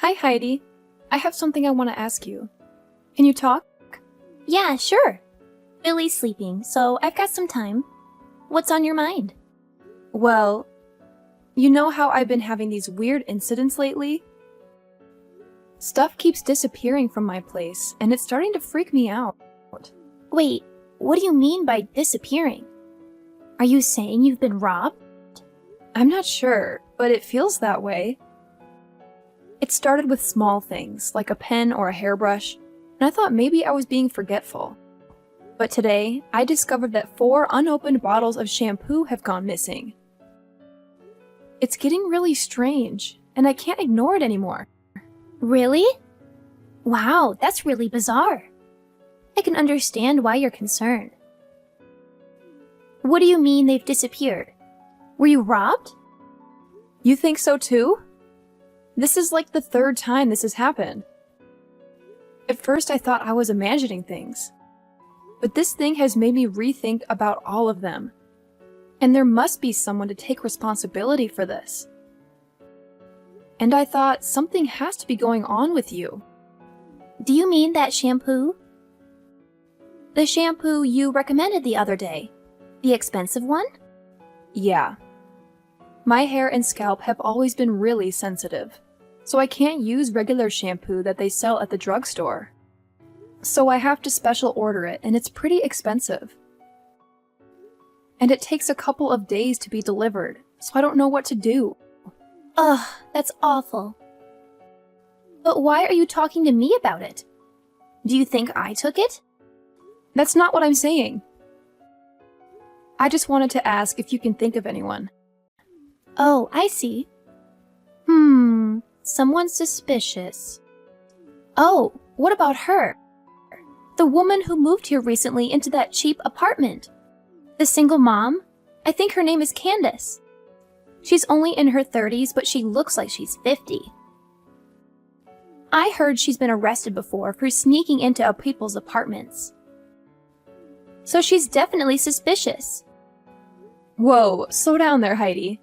Hi, Heidi. I have something I want to ask you. Can you talk? Yeah, sure. Billy's sleeping, so I've got some time. What's on your mind? Well, you know how I've been having these weird incidents lately? Stuff keeps disappearing from my place, and it's starting to freak me out. Wait, what do you mean by disappearing? Are you saying you've been robbed? I'm not sure, but it feels that way. It started with small things, like a pen or a hairbrush, and I thought maybe I was being forgetful. But today, I discovered that 4 unopened bottles of shampoo have gone missing. It's getting really strange, and I can't ignore it anymore. Really? Wow, that's really bizarre. I can understand why you're concerned. What do you mean they've disappeared? Were you robbed? You think so too? This is like the 3rd time this has happened. At first I thought I was imagining things, but this thing has made me rethink about all of them. And there must be someone to take responsibility for this. And I thought something has to be going on with you. Do you mean that shampoo? The shampoo you recommended the other day? The expensive one? Yeah. My hair and scalp have always been really sensitive, so I can't use regular shampoo that they sell at the drugstore. So I have to special order it, and it's pretty expensive. And it takes a couple of days to be delivered, so I don't know what to do. Ugh, that's awful. But why are you talking to me about it? Do you think I took it? That's not what I'm saying. I just wanted to ask if you can think of anyone. Oh, I see. Someone suspicious. Oh, what about her? The woman who moved here recently into that cheap apartment. The single mom? I think her name is Candace. She's only in her 30s, but she looks like she's 50. I heard she's been arrested before for sneaking into people's apartments. So she's definitely suspicious. Whoa, slow down there, Heidi.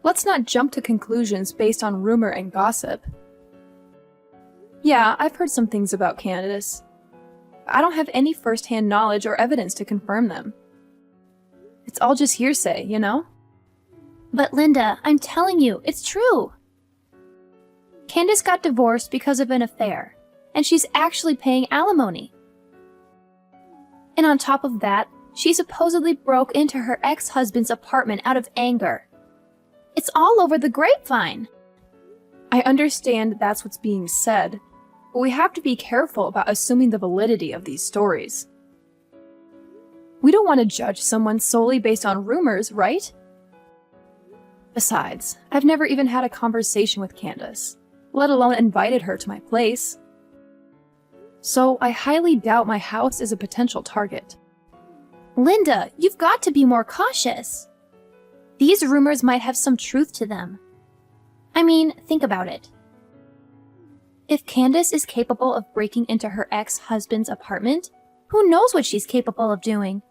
Let's not jump to conclusions based on rumor and gossip. Yeah, I've heard some things about Candace. I don't have any first-hand knowledge or evidence to confirm them. It's all just hearsay, you know? But Linda, I'm telling you, it's true. Candace got divorced because of an affair, and she's actually paying alimony. And on top of that, she supposedly broke into her ex-husband's apartment out of anger. It's all over the grapevine. I understand that's what's being said, but we have to be careful about assuming the validity of these stories. We don't want to judge someone solely based on rumors, right? Besides, I've never even had a conversation with Candace, let alone invited her to my place. So I highly doubt my house is a potential target. Linda, you've got to be more cautious. These rumors might have some truth to them. I mean, think about it. If Candace is capable of breaking into her ex-husband's apartment, who knows what she's capable of doing?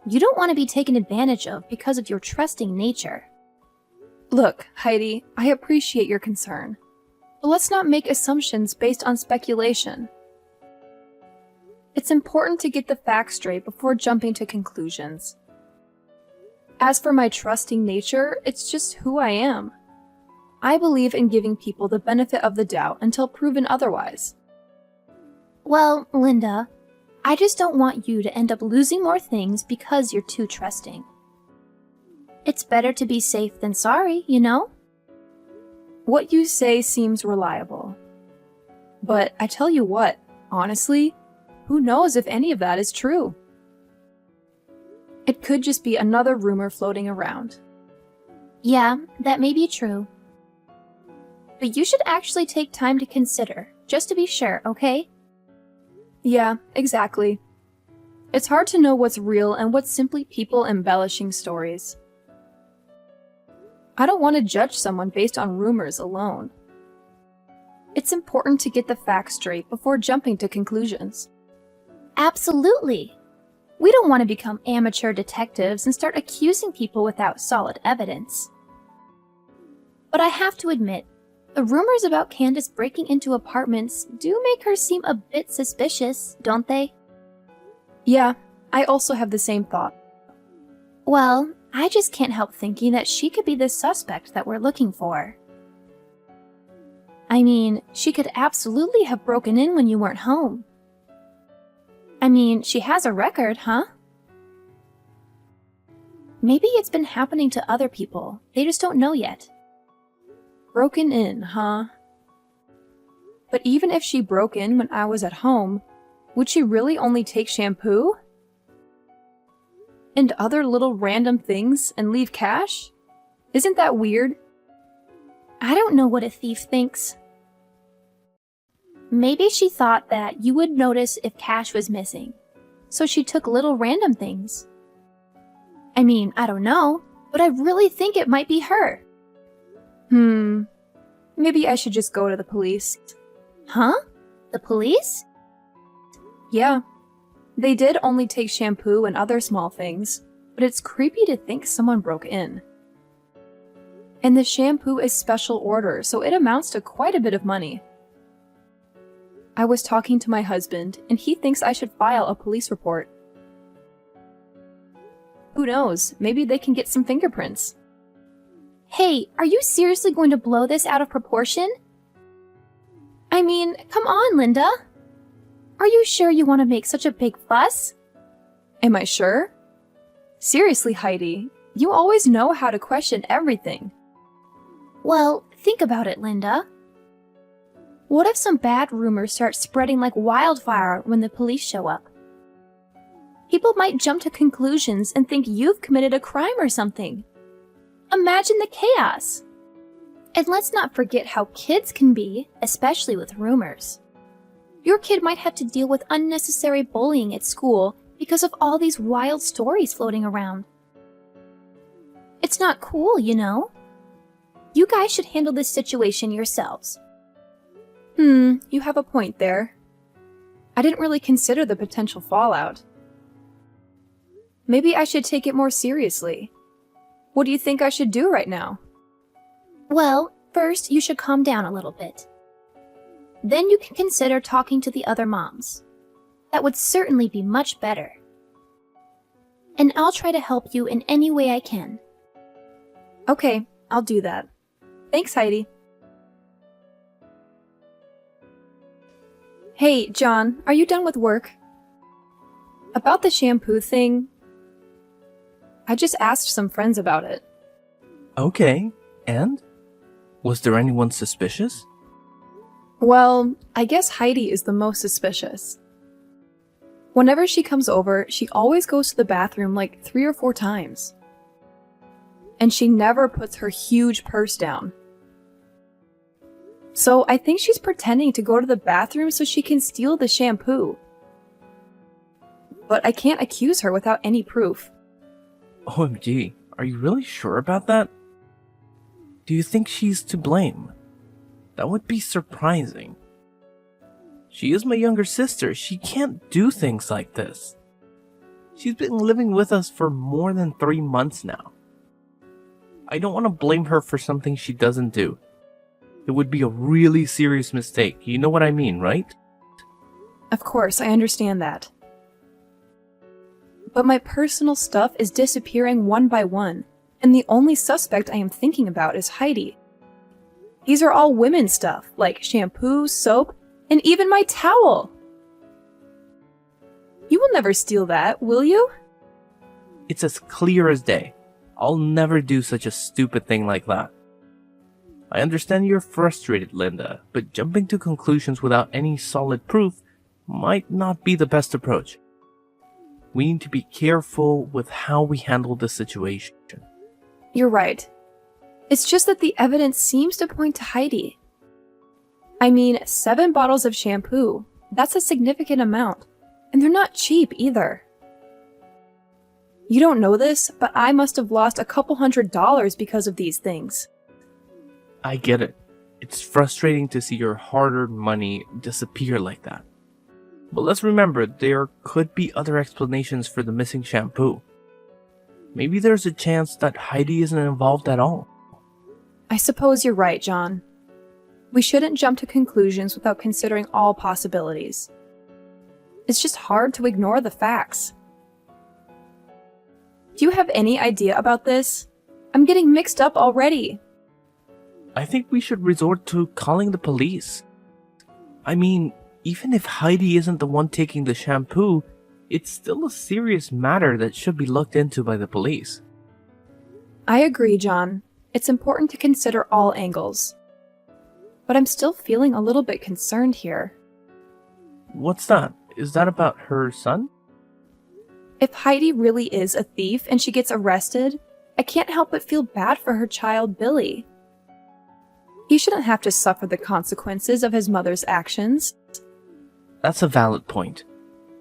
You don't want to be taken advantage of because of your trusting nature. Look, Heidi, I appreciate your concern, but let's not make assumptions based on speculation. It's important to get the facts straight before jumping to conclusions. As for my trusting nature, it's just who I am. I believe in giving people the benefit of the doubt until proven otherwise. Well, Linda, I just don't want you to end up losing more things because you're too trusting. It's better to be safe than sorry, you know? What you say seems reliable. But I tell you what, honestly, who knows if any of that is true? It could just be another rumor floating around. Yeah, that may be true. But you should actually take time to consider, just to be sure, okay? Yeah, exactly. It's hard to know what's real and what's simply people embellishing stories. I don't want to judge someone based on rumors alone. It's important to get the facts straight before jumping to conclusions. Absolutely. We don't want to become amateur detectives and start accusing people without solid evidence. But I have to admit, The rumors about Candace breaking into apartments do make her seem a bit suspicious, don't they? Yeah, I also have the same thought. Well, I just can't help thinking that she could be the suspect that we're looking for. I mean, she could absolutely have broken in when you weren't home. I mean, she has a record, huh? Maybe it's been happening to other people. They just don't know yet. Broken in, huh? But even if she broke in when I was at home, would she really only take shampoo? And other little random things and leave cash? Isn't that weird? I don't know what a thief thinks. Maybe she thought that you would notice if cash was missing, so she took little random things. I mean, I don't know, but I really think it might be her. Maybe I should just go to the police. Huh? The police? Yeah. They did only take shampoo and other small things, but it's creepy to think someone broke in. And the shampoo is special order, so it amounts to quite a bit of money. I was talking to my husband, and he thinks I should file a police report. Who knows, maybe they can get some fingerprints. Hey, are you seriously going to blow this out of proportion? I mean, come on, Linda. Are you sure you want to make such a big fuss? Am I sure? Seriously, Heidi, you always know how to question everything. Well, think about it, Linda. What if some bad rumors start spreading like wildfire when the police show up? People might jump to conclusions and think you've committed a crime or something. Imagine the chaos. And let's not forget how kids can be, especially with rumors. Your kid might have to deal with unnecessary bullying at school because of all these wild stories floating around. It's not cool, you know? You guys should handle this situation yourselves. You have a point there. I didn't really consider the potential fallout. Maybe I should take it more seriously. What do you think I should do right now? Well, first you should calm down a little bit. Then you can consider talking to the other moms. That would certainly be much better. And I'll try to help you in any way I can. Okay, I'll do that. Thanks, Heidi. Hey, John, are you done with work? About the shampoo thing, I just asked some friends about it. Okay, and? Was there anyone suspicious? Well, I guess Heidi is the most suspicious. Whenever she comes over, she always goes to the bathroom like 3 or 4 times. And she never puts her huge purse down. So I think she's pretending to go to the bathroom so she can steal the shampoo. But I can't accuse her without any proof. OMG, are you really sure about that? Do you think she's to blame? That would be surprising. She is my younger sister. She can't do things like this. She's been living with us for more than 3 months now. I don't want to blame her for something she doesn't do. It would be a really serious mistake. You know what I mean, right? Of course, I understand that. But my personal stuff is disappearing one by one, and the only suspect I am thinking about is Heidi. These are all women's stuff, like shampoo, soap, and even my towel. You will never steal that, will you? It's as clear as day. I'll never do such a stupid thing like that. I understand you're frustrated, Linda, but jumping to conclusions without any solid proof might not be the best approach. We need to be careful with how we handle this situation. You're right. It's just that the evidence seems to point to Heidi. I mean, 7 bottles of shampoo. That's a significant amount. And they're not cheap either. You don't know this, but I must have lost a couple $100 because of these things. I get it. It's frustrating to see your hard-earned money disappear like that. But let's remember, there could be other explanations for the missing shampoo. Maybe there's a chance that Heidi isn't involved at all. I suppose you're right, John. We shouldn't jump to conclusions without considering all possibilities. It's just hard to ignore the facts. Do you have any idea about this? I'm getting mixed up already. I think we should resort to calling the police. I mean, even if Heidi isn't the one taking the shampoo, it's still a serious matter that should be looked into by the police. I agree, John. It's important to consider all angles. But I'm still feeling a little bit concerned here. What's that? Is that about her son? If Heidi really is a thief and she gets arrested, I can't help but feel bad for her child, Billy. He shouldn't have to suffer the consequences of his mother's actions. That's a valid point.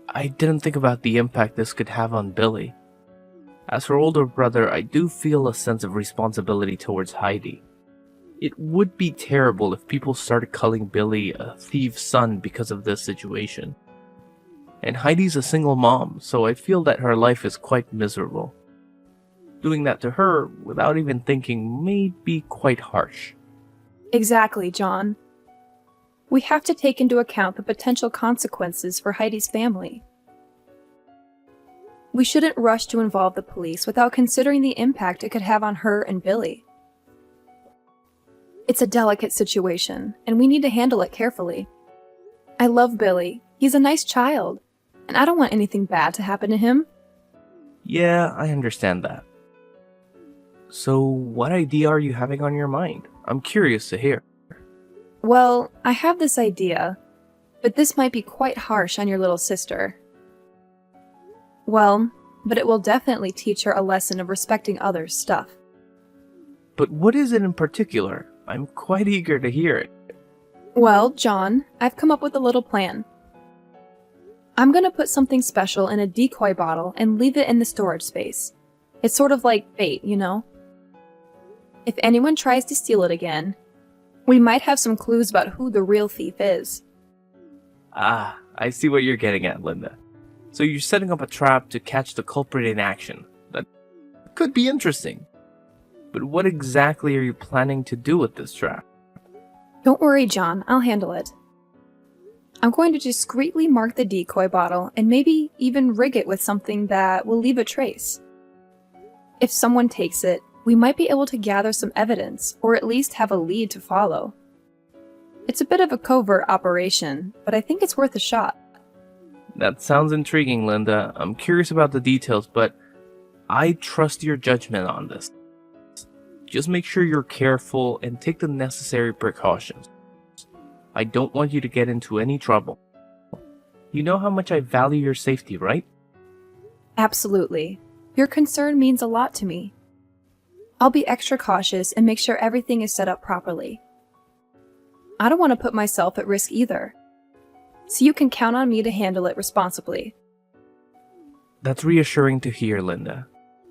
I didn't think about the impact this could have on Billy. As her older brother, I do feel a sense of responsibility towards Heidi. It would be terrible if people started calling Billy a thief's son because of this situation. And Heidi's a single mom, so I feel that her life is quite miserable. Doing that to her, without even thinking, may be quite harsh. Exactly, John. We have to take into account the potential consequences for Heidi's family. We shouldn't rush to involve the police without considering the impact it could have on her and Billy. It's a delicate situation, and we need to handle it carefully. I love Billy. He's a nice child, and I don't want anything bad to happen to him. Yeah, I understand that. So, what idea are you having on your mind? I'm curious to hear. Well, I have this idea, but this might be quite harsh on your little sister. Well, but it will definitely teach her a lesson of respecting others' stuff. But what is it in particular? I'm quite eager to hear it. Well, John, I've come up with a little plan. I'm gonna put something special in a decoy bottle and leave it in the storage space. It's sort of like bait, you know? If anyone tries to steal it again, we might have some clues about who the real thief is. Ah, I see what you're getting at, Linda. So you're setting up a trap to catch the culprit in action. That could be interesting. But what exactly are you planning to do with this trap? Don't worry, John, I'll handle it. I'm going to discreetly mark the decoy bottle and maybe even rig it with something that will leave a trace. If someone takes it, we might be able to gather some evidence, or at least have a lead to follow. It's a bit of a covert operation, but I think it's worth a shot. That sounds intriguing, Linda. I'm curious about the details, but I trust your judgment on this. Just make sure you're careful and take the necessary precautions. I don't want you to get into any trouble. You know how much I value your safety, right? Absolutely. Your concern means a lot to me. I'll be extra cautious and make sure everything is set up properly. I don't want to put myself at risk either, so you can count on me to handle it responsibly. That's reassuring to hear, Linda.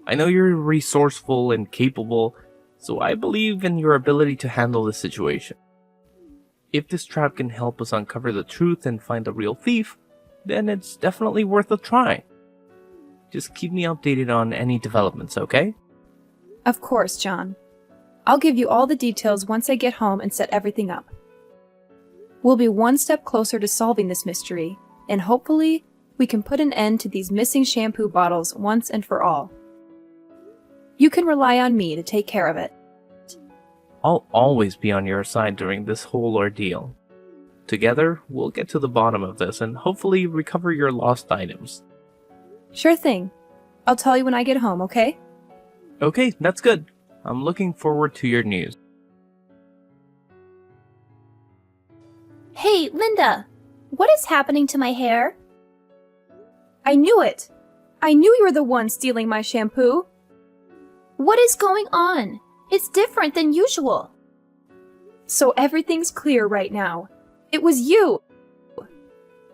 I know you're resourceful and capable, so I believe in your ability to handle the situation. If this trap can help us uncover the truth and find the real thief, then it's definitely worth a try. Just keep me updated on any developments, okay? Of course, John. I'll give you all the details once I get home and set everything up. We'll be one step closer to solving this mystery, and hopefully, we can put an end to these missing shampoo bottles once and for all. You can rely on me to take care of it. I'll always be on your side during this whole ordeal. Together, we'll get to the bottom of this and hopefully recover your lost items. Sure thing. I'll tell you when I get home, okay? Okay, that's good. I'm looking forward to your news. Hey, Linda! What is happening to my hair? I knew it! I knew you were the one stealing my shampoo! What is going on? It's different than usual. So everything's clear right now. It was you!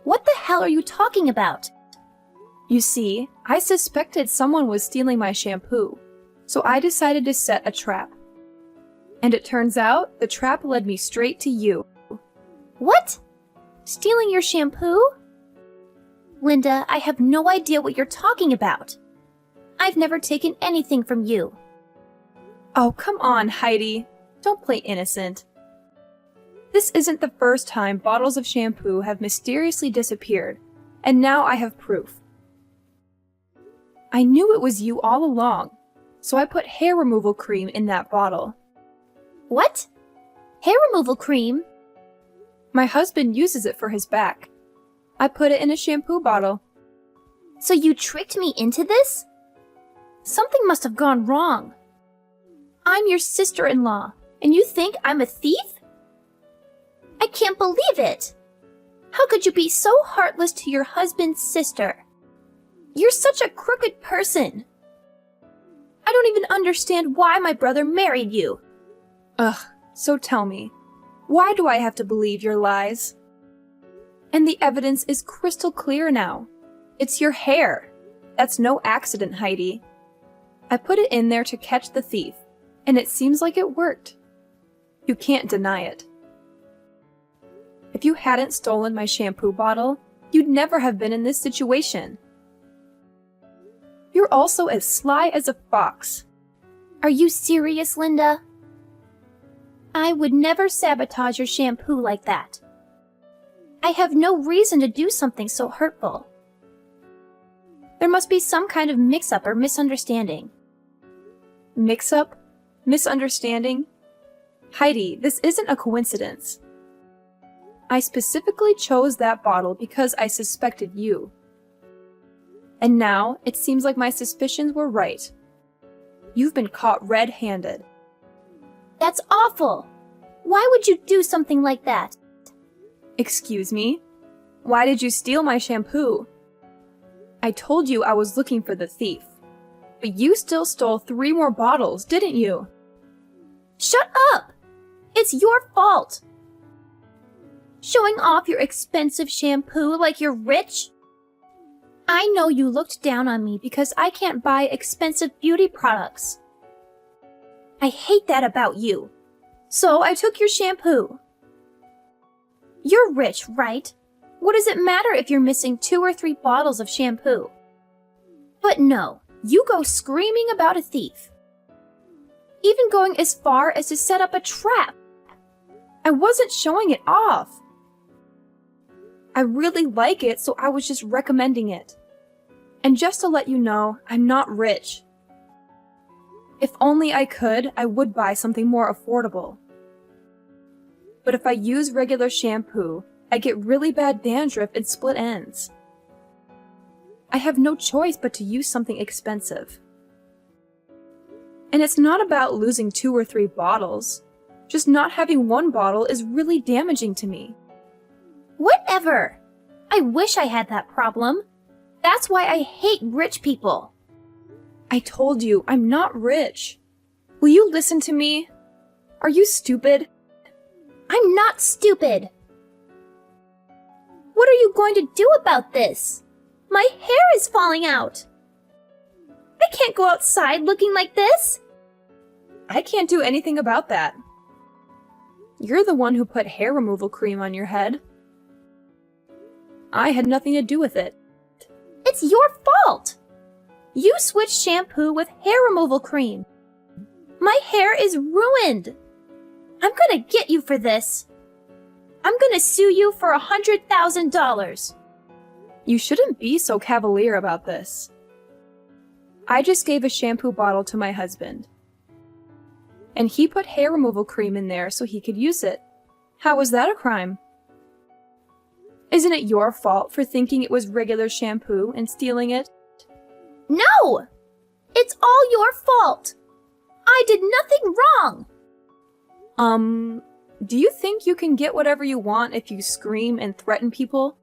What the hell are you talking about? You see, I suspected someone was stealing my shampoo, so I decided to set a trap. And it turns out the trap led me straight to you. What? Stealing your shampoo? Linda, I have no idea what you're talking about. I've never taken anything from you. Oh, come on, Heidi. Don't play innocent. This isn't the first time bottles of shampoo have mysteriously disappeared, and now I have proof. I knew it was you all along, so I put hair removal cream in that bottle. What? Hair removal cream? My husband uses it for his back. I put it in a shampoo bottle. So you tricked me into this? Something must have gone wrong. I'm your sister-in-law, and you think I'm a thief? I can't believe it! How could you be so heartless to your husband's sister? You're such a crooked person. I don't even understand why my brother married you. Ugh, so tell me, why do I have to believe your lies? And the evidence is crystal clear now. It's your hair. That's no accident, Heidi. I put it in there to catch the thief, and it seems like it worked. You can't deny it. If you hadn't stolen my shampoo bottle, you'd never have been in this situation. You're also as sly as a fox. Are you serious, Linda? I would never sabotage your shampoo like that. I have no reason to do something so hurtful. There must be some kind of mix-up or misunderstanding. Mix-up? Misunderstanding? Heidi, this isn't a coincidence. I specifically chose that bottle because I suspected you. And now, it seems like my suspicions were right. You've been caught red-handed. That's awful! Why would you do something like that? Excuse me? Why did you steal my shampoo? I told you I was looking for the thief. But you still stole 3 more bottles, didn't you? Shut up! It's your fault! Showing off your expensive shampoo like you're rich? I know you looked down on me because I can't buy expensive beauty products. I hate that about you. So I took your shampoo. You're rich, right? What does it matter if you're missing 2 or 3 bottles of shampoo? But no, you go screaming about a thief. Even going as far as to set up a trap. I wasn't showing it off. I really like it, so I was just recommending it. And just to let you know, I'm not rich. If only I could, I would buy something more affordable. But if I use regular shampoo, I get really bad dandruff and split ends. I have no choice but to use something expensive. And it's not about losing 2 or 3 bottles. Just not having 1 bottle is really damaging to me. Whatever! I wish I had that problem. That's why I hate rich people. I told you, I'm not rich. Will you listen to me? Are you stupid? I'm not stupid. What are you going to do about this? My hair is falling out. I can't go outside looking like this. I can't do anything about that. You're the one who put hair removal cream on your head. I had nothing to do with it. It's your fault. You switched shampoo with hair removal cream. My hair is ruined. I'm gonna get you for this. I'm gonna sue you for $100,000. You shouldn't be so cavalier about this. I just gave a shampoo bottle to my husband. And he put hair removal cream in there so he could use it. How was that a crime? Isn't it your fault for thinking it was regular shampoo and stealing it? No! It's all your fault. I did nothing wrong. Do you think you can get whatever you want if you scream and threaten people?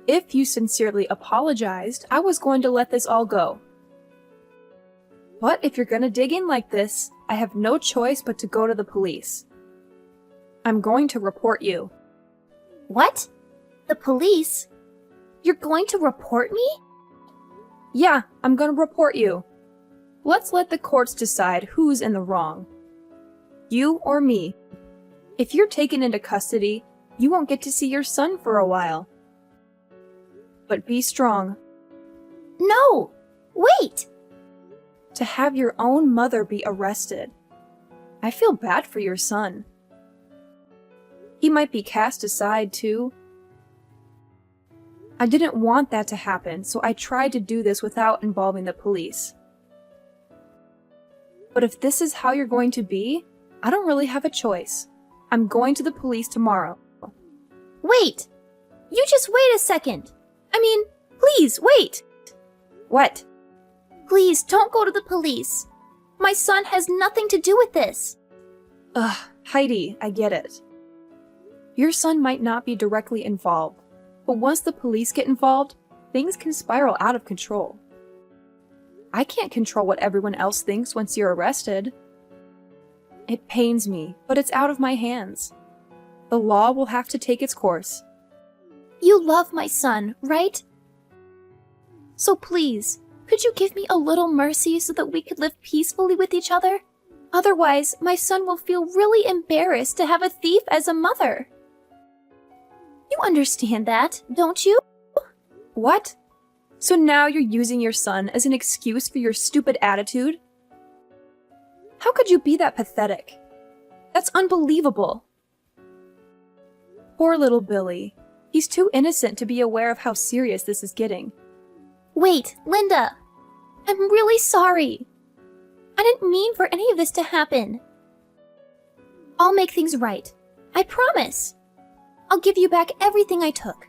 If you sincerely apologized, I was going to let this all go. But if you're gonna dig in like this, I have no choice but to go to the police. I'm going to report you. What? The police? You're going to report me? Yeah, I'm gonna report you. Let's let the courts decide who's in the wrong. You or me. If you're taken into custody, you won't get to see your son for a while. But be strong. No! Wait! To have your own mother be arrested. I feel bad for your son. He might be cast aside, too. I didn't want that to happen, so I tried to do this without involving the police. But if this is how you're going to be, I don't really have a choice. I'm going to the police tomorrow. Wait! You just wait a second! I mean, please, wait! What? Please, don't go to the police. My son has nothing to do with this. Ugh, Heidi, I get it. Your son might not be directly involved, but once the police get involved, things can spiral out of control. I can't control what everyone else thinks once you're arrested. It pains me, but it's out of my hands. The law will have to take its course. You love my son, right? So please, could you give me a little mercy so that we could live peacefully with each other? Otherwise, my son will feel really embarrassed to have a thief as a mother. You understand that, don't you? What? So now you're using your son as an excuse for your stupid attitude? How could you be that pathetic? That's unbelievable. Poor little Billy. He's too innocent to be aware of how serious this is getting. Wait, Linda! I'm really sorry. I didn't mean for any of this to happen. I'll make things right. I promise. I'll give you back everything I took.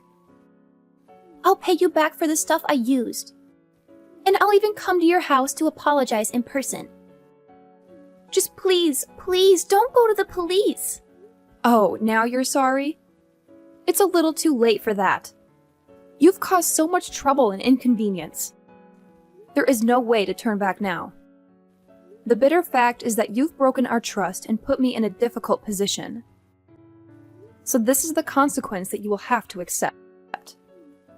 I'll pay you back for the stuff I used. And I'll even come to your house to apologize in person. Just please, please don't go to the police. Oh, now you're sorry? It's a little too late for that. You've caused so much trouble and inconvenience. There is no way to turn back now. The bitter fact is that you've broken our trust and put me in a difficult position. So this is the consequence that you will have to accept.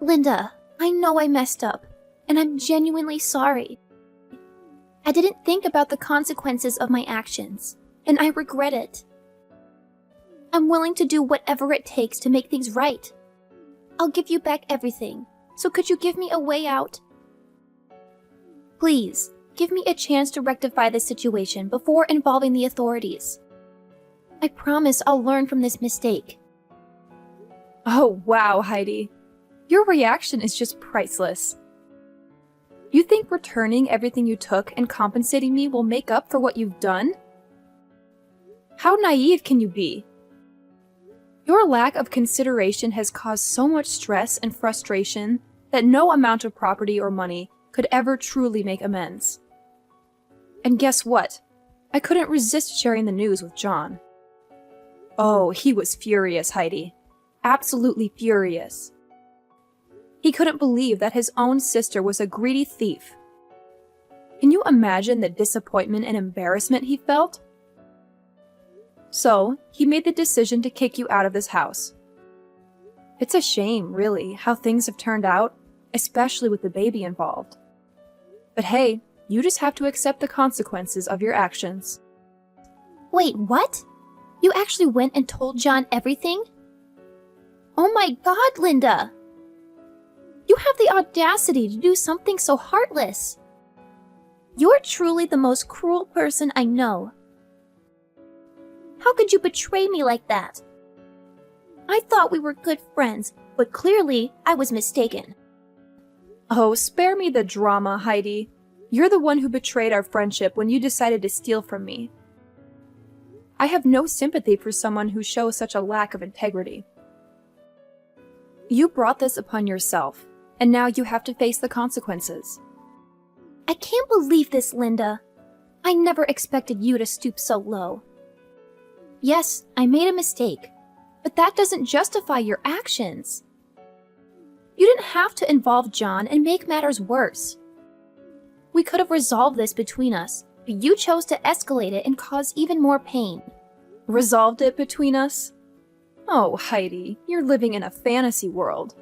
Linda, I know I messed up, and I'm genuinely sorry. I didn't think about the consequences of my actions, and I regret it. I'm willing to do whatever it takes to make things right. I'll give you back everything, so could you give me a way out? Please, give me a chance to rectify this situation before involving the authorities. I promise I'll learn from this mistake. Oh, wow, Heidi. Your reaction is just priceless. You think returning everything you took and compensating me will make up for what you've done? How naive can you be? Your lack of consideration has caused so much stress and frustration that no amount of property or money could ever truly make amends. And guess what? I couldn't resist sharing the news with John. Oh, he was furious, Heidi. Absolutely furious. He couldn't believe that his own sister was a greedy thief. Can you imagine the disappointment and embarrassment he felt? So, he made the decision to kick you out of this house. It's a shame, really, how things have turned out, especially with the baby involved. But hey, you just have to accept the consequences of your actions. Wait, what? You actually went and told John everything? Oh my God, Linda! You have the audacity to do something so heartless. You're truly the most cruel person I know. How could you betray me like that? I thought we were good friends, but clearly I was mistaken. Oh, spare me the drama, Heidi. You're the one who betrayed our friendship when you decided to steal from me. I have no sympathy for someone who shows such a lack of integrity. You brought this upon yourself, and now you have to face the consequences. I can't believe this, Linda. I never expected you to stoop so low. Yes, I made a mistake, but that doesn't justify your actions. You didn't have to involve John and make matters worse. We could have resolved this between us, but you chose to escalate it and cause even more pain. Resolved it between us? Oh, Heidi, you're living in a fantasy world.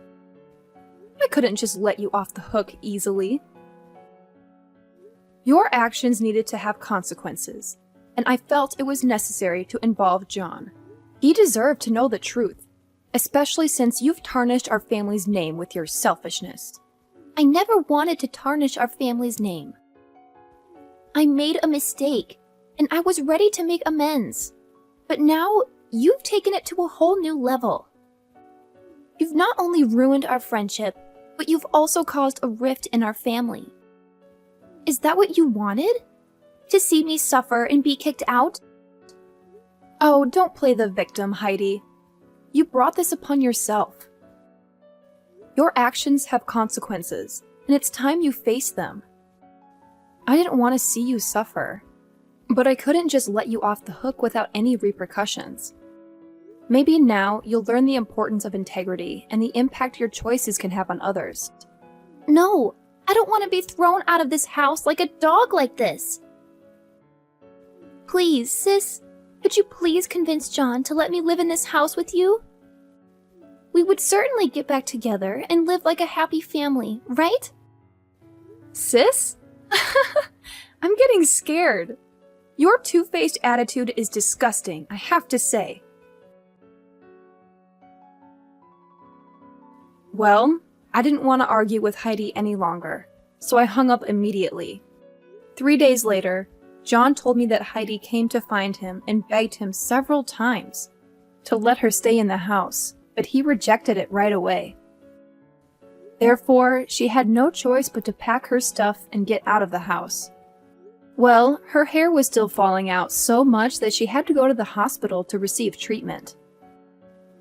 I couldn't just let you off the hook easily. Your actions needed to have consequences, and I felt it was necessary to involve John. He deserved to know the truth, especially since you've tarnished our family's name with your selfishness. I never wanted to tarnish our family's name. I made a mistake, and I was ready to make amends. But now, you've taken it to a whole new level. You've not only ruined our friendship, but you've also caused a rift in our family. Is that what you wanted? To see me suffer and be kicked out? Oh, don't play the victim, Heidi. You brought this upon yourself. Your actions have consequences, and it's time you face them. I didn't want to see you suffer, but I couldn't just let you off the hook without any repercussions. Maybe now you'll learn the importance of integrity and the impact your choices can have on others. No, I don't want to be thrown out of this house like a dog like this. Please, sis, could you please convince John to let me live in this house with you? We would certainly get back together and live like a happy family, right? Sis? I'm getting scared. Your two-faced attitude is disgusting, I have to say. Well, I didn't want to argue with Heidi any longer, so I hung up immediately. 3 days later, John told me that Heidi came to find him and begged him several times to let her stay in the house, but he rejected it right away. Therefore, she had no choice but to pack her stuff and get out of the house. Well, her hair was still falling out so much that she had to go to the hospital to receive treatment.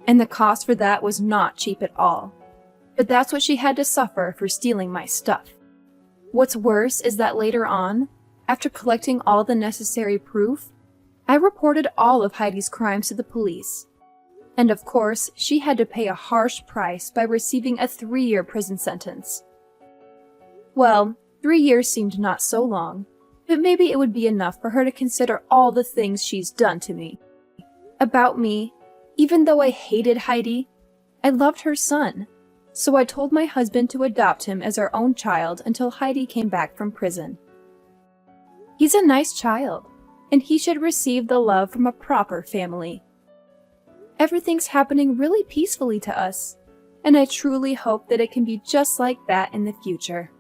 And the cost for that was not cheap at all. But that's what she had to suffer for stealing my stuff. What's worse is that later on, after collecting all the necessary proof, I reported all of Heidi's crimes to the police. And of course, she had to pay a harsh price by receiving a 3-year prison sentence. Well, 3 years seemed not so long, but maybe it would be enough for her to consider all the things she's done to me. About me, even though I hated Heidi, I loved her son, so I told my husband to adopt him as our own child until Heidi came back from prison. He's a nice child, and he should receive the love from a proper family. Everything's happening really peacefully to us, and I truly hope that it can be just like that in the future.